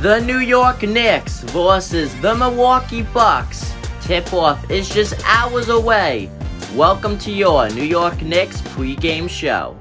The New York Knicks versus the Milwaukee Bucks. Tip-off is just hours away. Welcome to your New York Knicks pregame show.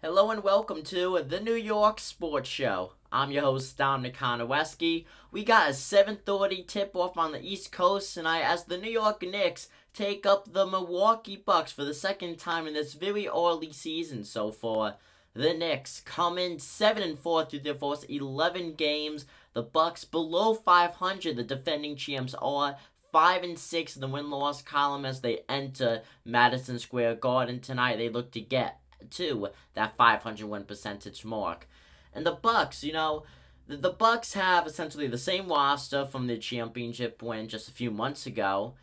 Hello and welcome to the New York Sports Show. I'm your host, Dominic Konowski. We got a 7:30 tip-off on the East Coast tonight as the New York Knicks take up the Milwaukee Bucks for the second time in this very early season so far. The Knicks come in 7-4 through their first 11 games. The Bucks below 500. The defending champs are 5-6 in the win-loss column as they enter Madison Square Garden tonight. They look to get to that 500 win percentage mark. And the Bucks, the Bucks have essentially the same roster from the championship win just a few months ago.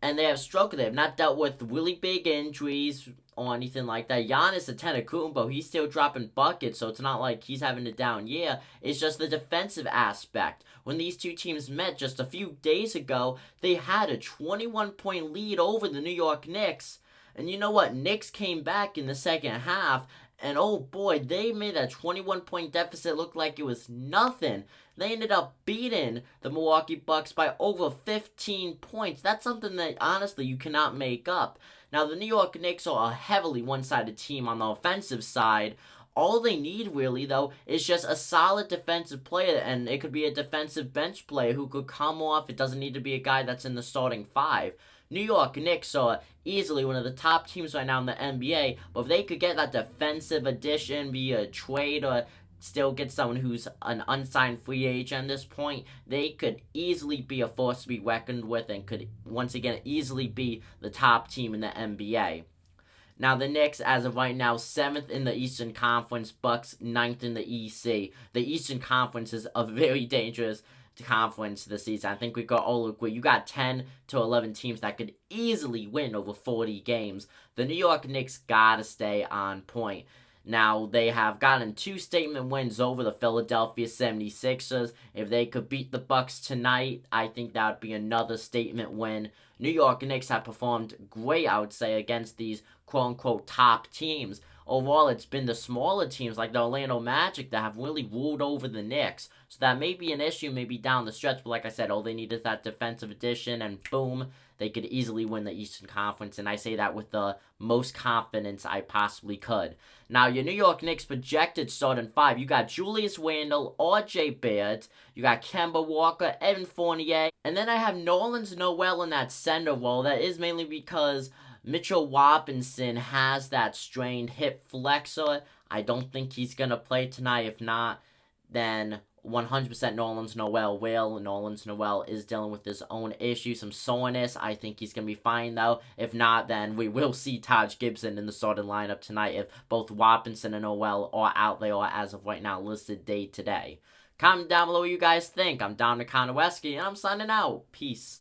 And they have struggled. They have not dealt with really big injuries or anything like that. Giannis Antetokounmpo, he's still dropping buckets, so it's not like he's having a down year. It's just the defensive aspect. When these two teams met just a few days ago, they had a 21-point lead over the New York Knicks. And you know what? Knicks came back in the second half, and oh boy, they made that 21-point deficit look like it was nothing. They ended up beating the Milwaukee Bucks by over 15 points. That's something that, honestly, you cannot make up. Now, the New York Knicks are a heavily one-sided team on the offensive side. All they need, really, though, is just a solid defensive player, and it could be a defensive bench player who could come off. It doesn't need to be a guy that's in the starting five. New York Knicks are easily one of the top teams right now in the NBA, but if they could get that defensive addition via trade or still get someone who's an unsigned free agent at this point, they could easily be a force to be reckoned with and could, once again, easily be the top team in the NBA. Now, the Knicks, as of right now, 7th in the Eastern Conference, Bucks 9th in the EC. The Eastern Conference is a very dangerous conference this season. I think we got all agree. You got 10 to 11 teams that could easily win over 40 games. The New York Knicks gotta stay on point. Now, they have gotten 2 statement wins over the Philadelphia 76ers. If they could beat the Bucks tonight, I think that would be another statement win. New York Knicks have performed great, I would say, against these quote-unquote top teams. Overall, it's been the smaller teams like the Orlando Magic that have really ruled over the Knicks. So that may be an issue maybe down the stretch. But like I said, all they need is that defensive addition, and boom, they could easily win the Eastern Conference. And I say that with the most confidence I possibly could. Now, your New York Knicks projected starting 5. You got Julius Randle, R.J. Barrett. You got Kemba Walker, Evan Fournier. And then I have Nerlens Noel in that center role. That is mainly because Mitchell Robinson has that strained hip flexor. I don't think he's going to play tonight. If not, then 100% Nerlens Noel will. Nerlens Noel is dealing with his own issues, some soreness. I think he's going to be fine, though. If not, then we will see Taj Gibson in the starting lineup tonight if both Robinson and Noel are out. They are, as of right now, listed day to day. Comment down below what you guys think. I'm Dominic Konowski, and I'm signing out. Peace.